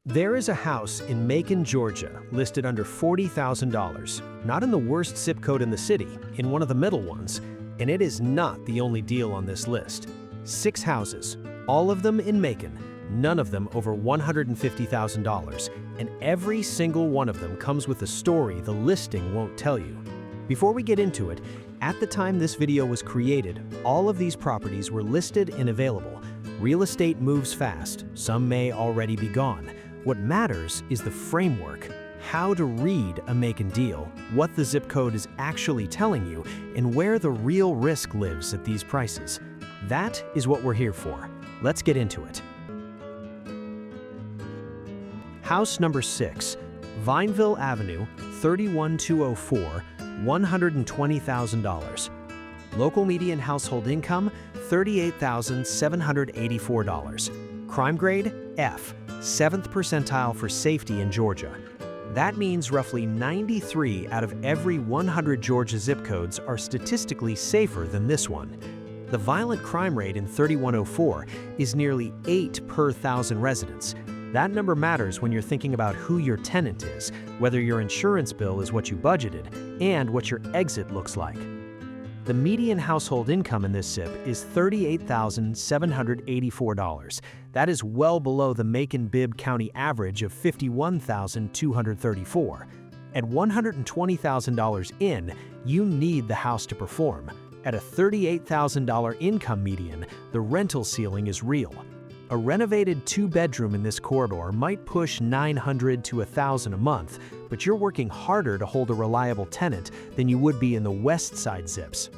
There is a house in Macon, Georgia, listed under $40,000, not in the worst zip code in the city, in one of the middle ones, and it is not the only deal on this list. 6 houses, all of them in Macon, none of them over $150,000, and every single one of them comes with a story the listing won't tell you. Before we get into it, at the time this video was created, all of these properties were listed and available. Real estate moves fast, some may already be gone. What matters is the framework, how to read a Macon deal, what the zip code is actually telling you, and where the real risk lives at these prices. That is what we're here for. Let's get into it. House number 6, Vineville Avenue, 31204, $120,000. Local median household income, $38,784. Crime grade, F, 7th percentile for safety in Georgia. That means roughly 93 out of every 100 Georgia zip codes are statistically safer than this one. The violent crime rate in 3104 is nearly 8 per 1,000 residents. That number matters when you're thinking about who your tenant is, whether your insurance bill is what you budgeted, and what your exit looks like. The median household income in this zip is $38,784. That is well below the Macon-Bibb County average of $51,234. At $120,000 in, you need the house to perform. At a $38,000 income median, the rental ceiling is real. A renovated 2-bedroom in this corridor might push $900 to $1,000 a month, but you're working harder to hold a reliable tenant than you would be in the Westside zips.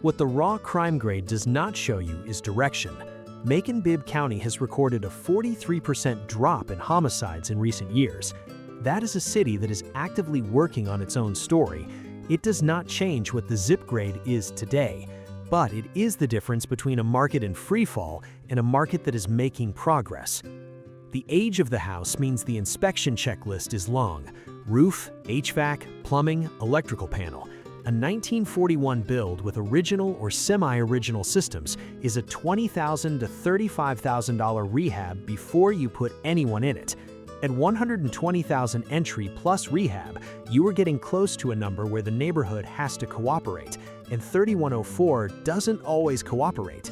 What the raw crime grade does not show you is direction. Macon-Bibb County has recorded a 43% drop in homicides in recent years. That is a city that is actively working on its own story. It does not change what the zip grade is today, but it is the difference between a market in freefall and a market that is making progress. The age of the house means the inspection checklist is long. Roof, HVAC, plumbing, electrical panel. A 1941 build with original or semi-original systems is a $20,000 to $35,000 rehab before you put anyone in it. At $120,000 entry plus rehab, you are getting close to a number where the neighborhood has to cooperate, and 3104 doesn't always cooperate.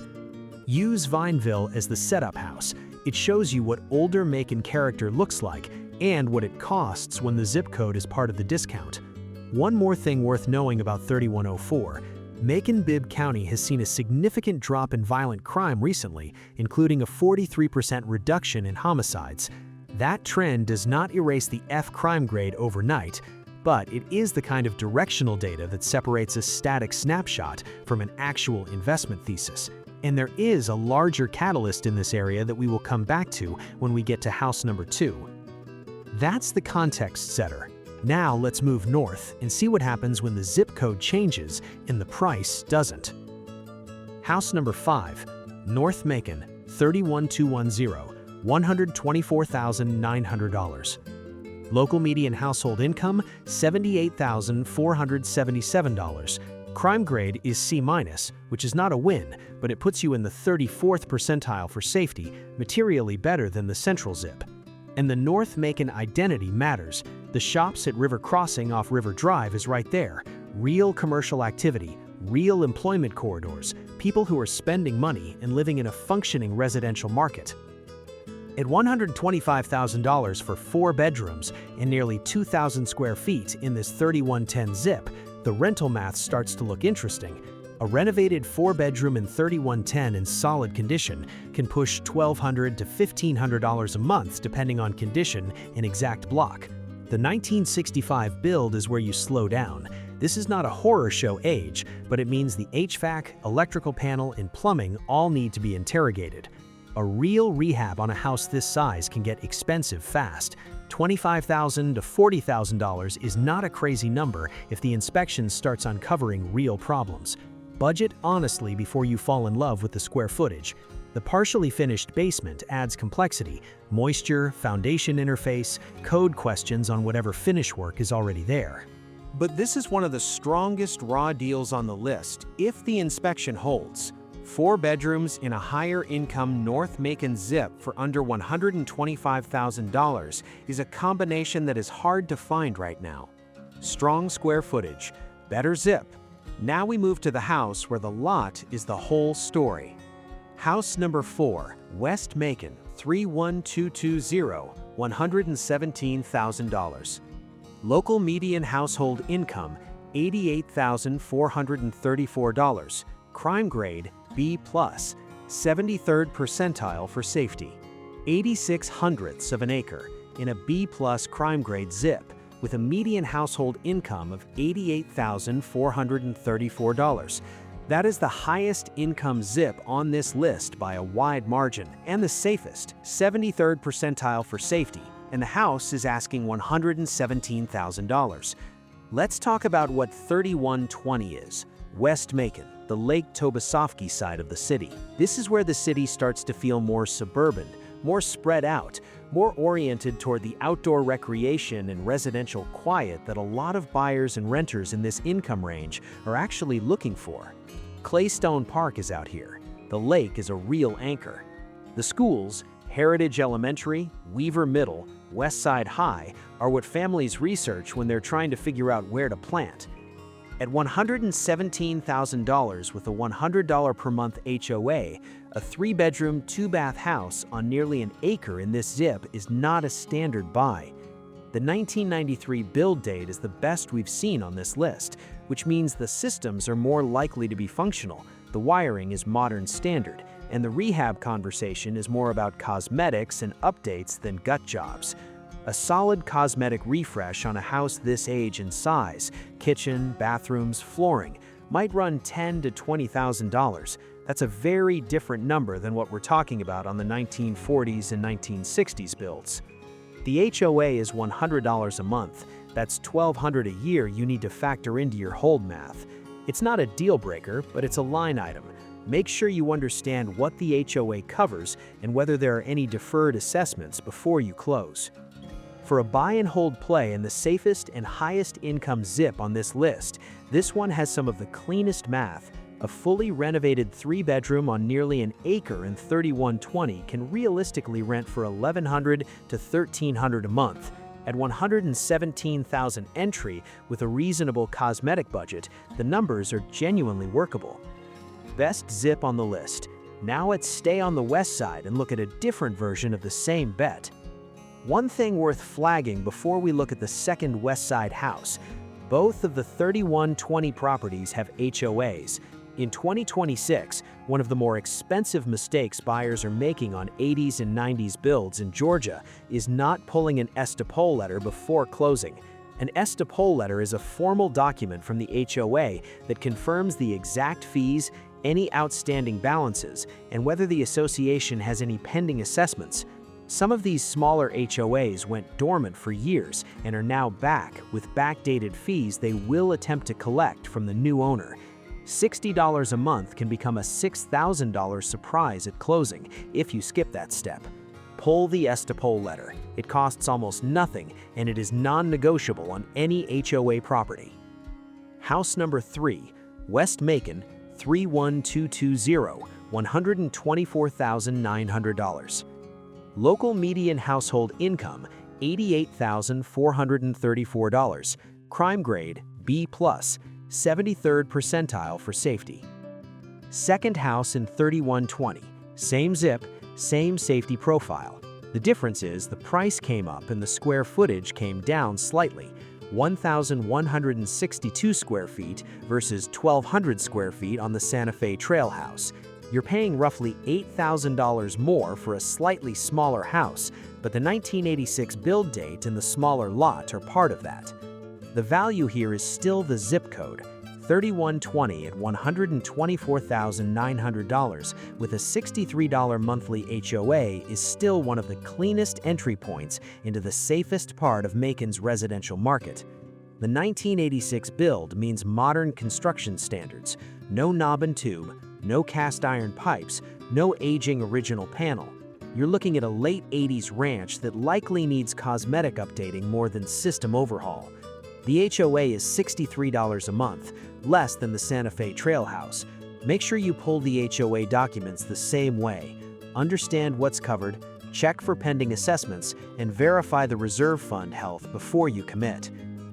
Use Vineville as the setup house. It shows you what older Macon character looks like and what it costs when the zip code is part of the discount. One more thing worth knowing about 3104. Macon-Bibb County has seen a significant drop in violent crime recently, including a 43% reduction in homicides. That trend does not erase the F crime grade overnight, but it is the kind of directional data that separates a static snapshot from an actual investment thesis. And there is a larger catalyst in this area that we will come back to when we get to house number 2. That's the context setter. Now let's move north and see what happens when the zip code changes and the price doesn't. House number 5, North Macon, 31210, $124,900. Local median household income, $78,477. Crime grade is C-, which is not a win, but it puts you in the 34th percentile for safety, materially better than the central zip. And the North Macon identity matters. The shops at River Crossing off River Drive is right there. Real commercial activity, real employment corridors, people who are spending money and living in a functioning residential market. At $125,000 for 4 bedrooms and nearly 2,000 square feet in this 3110 zip, the rental math starts to look interesting. A renovated 4-bedroom in 3110 in solid condition can push $1,200 to $1,500 a month depending on condition and exact block. The 1965 build is where you slow down. This is not a horror show age, but it means the HVAC, electrical panel, and plumbing all need to be interrogated. A real rehab on a house this size can get expensive fast. $25,000 to $40,000 is not a crazy number if the inspection starts uncovering real problems. Budget honestly before you fall in love with the square footage. The partially finished basement adds complexity, moisture, foundation interface, code questions on whatever finish work is already there. But this is one of the strongest raw deals on the list if the inspection holds. 4 bedrooms in a higher-income North Macon zip for under $125,000 is a combination that is hard to find right now. Strong square footage, better zip. Now we move to the house where the lot is the whole story. House number 4, West Macon, 31220, $117,000. Local median household income, $88,434. Crime grade, B+, 73rd percentile for safety. 86 hundredths of an acre in a B+ crime grade zip with a median household income of $88,434. That is the highest income zip on this list by a wide margin and the safest, 73rd percentile for safety, and the house is asking $117,000. Let's talk about what 3120 is. West Macon, the Lake Tobesofkee side of the city. This is where the city starts to feel more suburban, more spread out, more oriented toward the outdoor recreation and residential quiet that a lot of buyers and renters in this income range are actually looking for. Claystone Park is out here. The lake is a real anchor. The schools, Heritage Elementary, Weaver Middle, Westside High, are what families research when they're trying to figure out where to plant. At $117,000 with a $100 per month HOA, a 3-bedroom, 2-bath house on nearly an acre in this zip is not a standard buy. The 1993 build date is the best we've seen on this list, which means the systems are more likely to be functional, the wiring is modern standard, and the rehab conversation is more about cosmetics and updates than gut jobs. A solid cosmetic refresh on a house this age and size, kitchen, bathrooms, flooring, might run $10,000 to $20,000. That's a very different number than what we're talking about on the 1940s and 1960s builds. The HOA is $100 a month. That's $1,200 a year you need to factor into your hold math. It's not a deal breaker, but it's a line item. Make sure you understand what the HOA covers and whether there are any deferred assessments before you close. For a buy and hold play in the safest and highest income zip on this list, this one has some of the cleanest math. A fully renovated 3-bedroom on nearly an acre in 3120 can realistically rent for $1,100 to $1,300 a month. At $117,000 entry with a reasonable cosmetic budget, the numbers are genuinely workable. Best zip on the list. Now let's stay on the west side and look at a different version of the same bet. One thing worth flagging before we look at the second Westside house. Both of the 3120 properties have HOAs. In 2026, one of the more expensive mistakes buyers are making on 80s and 90s builds in Georgia is not pulling an Estipol letter before closing. An Estipol letter is a formal document from the HOA that confirms the exact fees, any outstanding balances, and whether the association has any pending assessments. Some of these smaller HOAs went dormant for years and are now back with backdated fees they will attempt to collect from the new owner. $60 a month can become a $6,000 surprise at closing if you skip that step. Pull the Estipol letter. It costs almost nothing and it is non-negotiable on any HOA property. House number 3, West Macon, 31220, $124,900. Local median household income, $88,434. Crime grade, B+, 73rd percentile for safety. Second house in 3120, same zip, same safety profile. The difference is the price came up and the square footage came down slightly. 1,162 square feet versus 1,200 square feet on the Santa Fe Trail house. You're paying roughly $8,000 more for a slightly smaller house, but the 1986 build date and the smaller lot are part of that. The value here is still the zip code, 3120 at $124,900 with a $63 monthly HOA is still one of the cleanest entry points into the safest part of Macon's residential market. The 1986 build means modern construction standards, no knob and tube, no cast iron pipes, no aging original panel. You're looking at a late 80s ranch that likely needs cosmetic updating more than system overhaul. The HOA is $63 a month, less than the Santa Fe Trail house. Make sure you pull the HOA documents the same way. Understand what's covered, check for pending assessments, and verify the reserve fund health before you commit.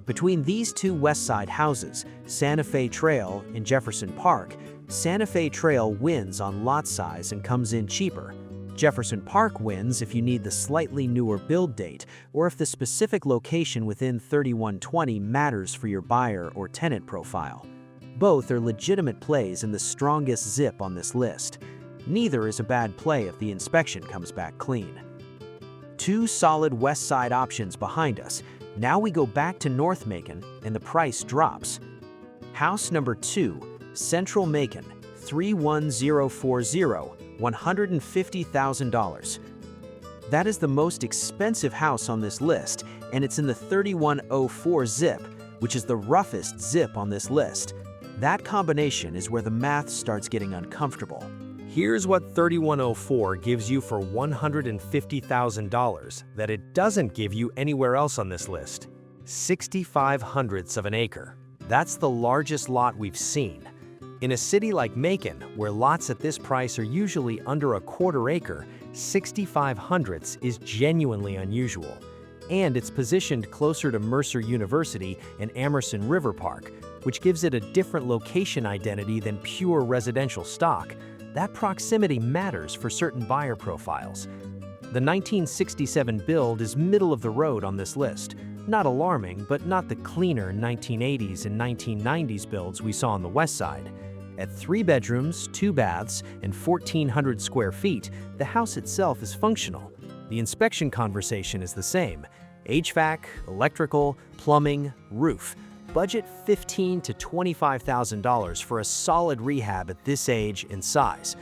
Between these two Westside houses, Santa Fe Trail and Jefferson Park, Santa Fe Trail wins on lot size and comes in cheaper. Jefferson Park wins if you need the slightly newer build date or if the specific location within 3120 matters for your buyer or tenant profile. Both are legitimate plays in the strongest zip on this list. Neither is a bad play if the inspection comes back clean. Two solid Westside options behind us. Now we go back to North Macon and the price drops. House number 2, Central Macon, 31040, $150,000. That is the most expensive house on this list, and it's in the 3104 zip, which is the roughest zip on this list. That combination is where the math starts getting uncomfortable. Here's what 3104 gives you for $150,000 that it doesn't give you anywhere else on this list. 65 hundredths of an acre. That's the largest lot we've seen. In a city like Macon, where lots at this price are usually under a quarter acre, 65 hundredths is genuinely unusual. And it's positioned closer to Mercer University and Emerson River Park, which gives it a different location identity than pure residential stock. That proximity matters for certain buyer profiles. The 1967 build is middle of the road on this list. Not alarming, but not the cleaner 1980s and 1990s builds we saw on the west side. At 3 bedrooms, 2 baths, and 1,400 square feet, the house itself is functional. The inspection conversation is the same. HVAC, electrical, plumbing, roof. Budget $15,000 to $25,000 for a solid rehab at this age and size.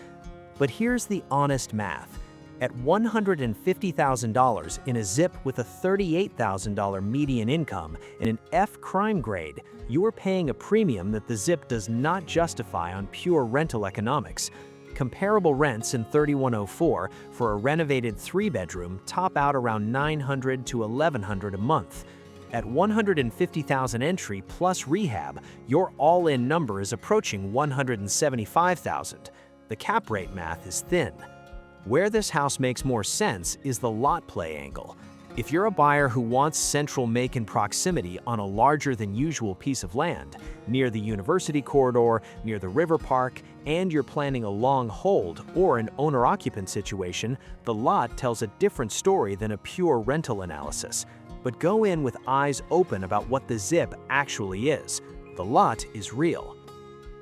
But here's the honest math. At $150,000 in a zip with a $38,000 median income and an F crime grade, you are paying a premium that the zip does not justify on pure rental economics. Comparable rents in 3104 for a renovated 3-bedroom top out around $900 to $1,100 a month. At $150,000 entry plus rehab, your all-in number is approaching $175,000. The cap rate math is thin. Where this house makes more sense is the lot play angle. If you're a buyer who wants Central Macon proximity on a larger than usual piece of land, near the University Corridor, near the River Park, and you're planning a long hold or an owner-occupant situation, the lot tells a different story than a pure rental analysis. But go in with eyes open about what the zip actually is. The lot is real.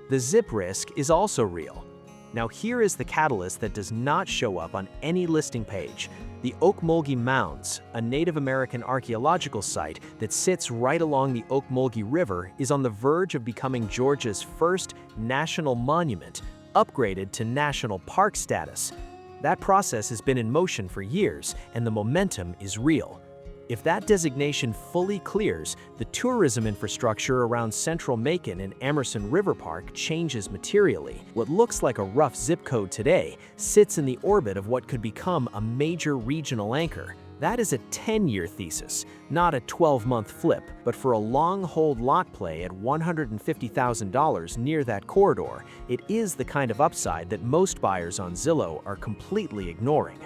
The zip risk is also real. Now here is the catalyst that does not show up on any listing page. The Okmulgee Mounds, a Native American archaeological site that sits right along the Okmulgee River, is on the verge of becoming Georgia's first national monument, upgraded to national park status. That process has been in motion for years, and the momentum is real. If that designation fully clears, the tourism infrastructure around Central Macon and Emerson River Park changes materially. What looks like a rough zip code today sits in the orbit of what could become a major regional anchor. That is a 10-year thesis, not a 12-month flip, but for a long-hold lot play at $150,000 near that corridor, it is the kind of upside that most buyers on Zillow are completely ignoring.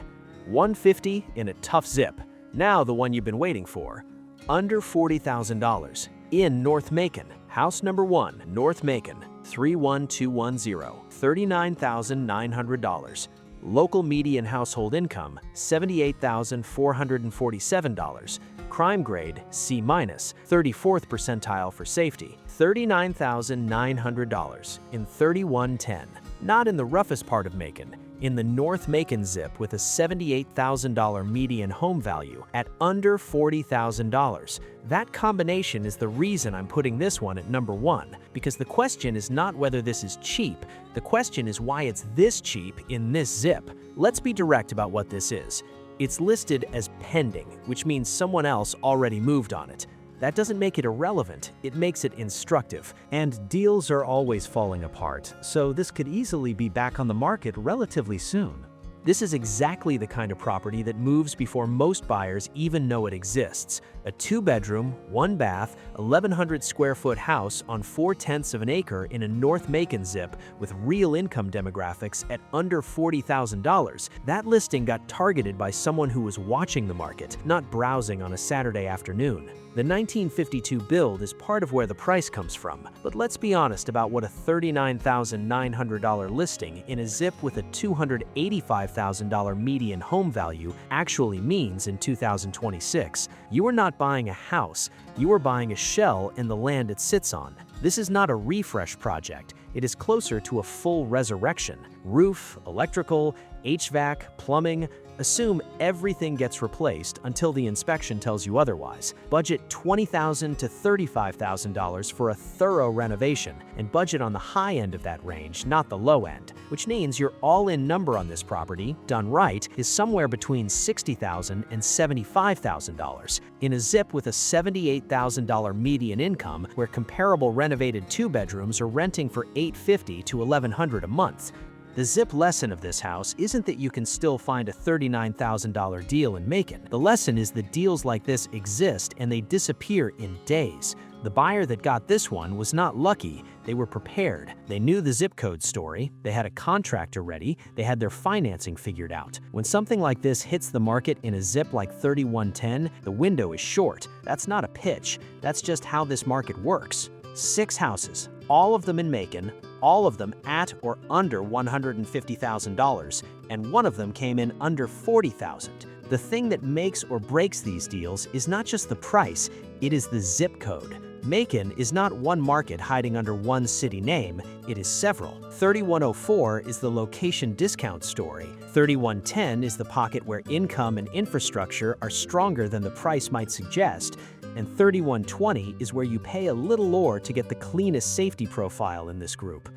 $150 in a tough zip. Now the one you've been waiting for. Under $40,000. In North Macon. House number 1, North Macon, 31210, $39,900. Local median household income, $78,447. Crime grade, C-, 34th percentile for safety, $39,900 in 3110. Not in the roughest part of Macon. In the North Macon zip with a $78,000 median home value at under $40,000. That combination is the reason I'm putting this one at number 1, because the question is not whether this is cheap, the question is why it's this cheap in this zip. Let's be direct about what this is. It's listed as pending, which means someone else already moved on it. That doesn't make it irrelevant, it makes it instructive. And deals are always falling apart, so this could easily be back on the market relatively soon. This is exactly the kind of property that moves before most buyers even know it exists. A 2-bedroom, 1-bath, 1,100 square foot house on 4/10 of an acre in a North Macon zip with real income demographics at under $40,000. That listing got targeted by someone who was watching the market, not browsing on a Saturday afternoon. The 1952 build is part of where the price comes from, but let's be honest about what a $39,900 listing in a zip with a $285,000 median home value actually means in 2026. You are not buying a house, you are buying a shell and the land it sits on. This is not a refresh project, it is closer to a full resurrection. Roof, electrical, HVAC, plumbing, assume everything gets replaced until the inspection tells you otherwise. Budget $20,000 to $35,000 for a thorough renovation, and budget on the high end of that range, not the low end, which means your all-in number on this property, done right, is somewhere between $60,000 and $75,000. In a zip with a $78,000 median income where comparable renovated 2-bedrooms are renting for $850 to $1,100 a month. The zip lesson of this house isn't that you can still find a $39,000 deal in Macon. The lesson is that deals like this exist and they disappear in days. The buyer that got this one was not lucky, they were prepared. They knew the zip code story, they had a contractor ready, they had their financing figured out. When something like this hits the market in a zip like 3110, the window is short. That's not a pitch, that's just how this market works. 6 houses, all of them in Macon, all of them at or under $150,000, and one of them came in under $40,000. The thing that makes or breaks these deals is not just the price, it is the zip code. Macon is not one market hiding under one city name, it is several. 3104 is the location discount story. 3110 is the pocket where income and infrastructure are stronger than the price might suggest. And 3120 is where you pay a little more to get the cleanest safety profile in this group.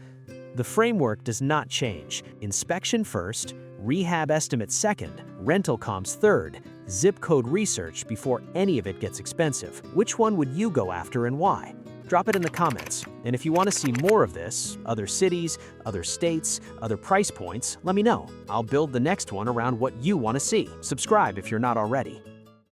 The framework does not change. Inspection first, rehab estimate second, rental comps third, zip code research before any of it gets expensive. Which one would you go after and why? Drop it in the comments. And if you want to see more of this, other cities, other states, other price points, let me know. I'll build the next one around what you want to see. Subscribe if you're not already.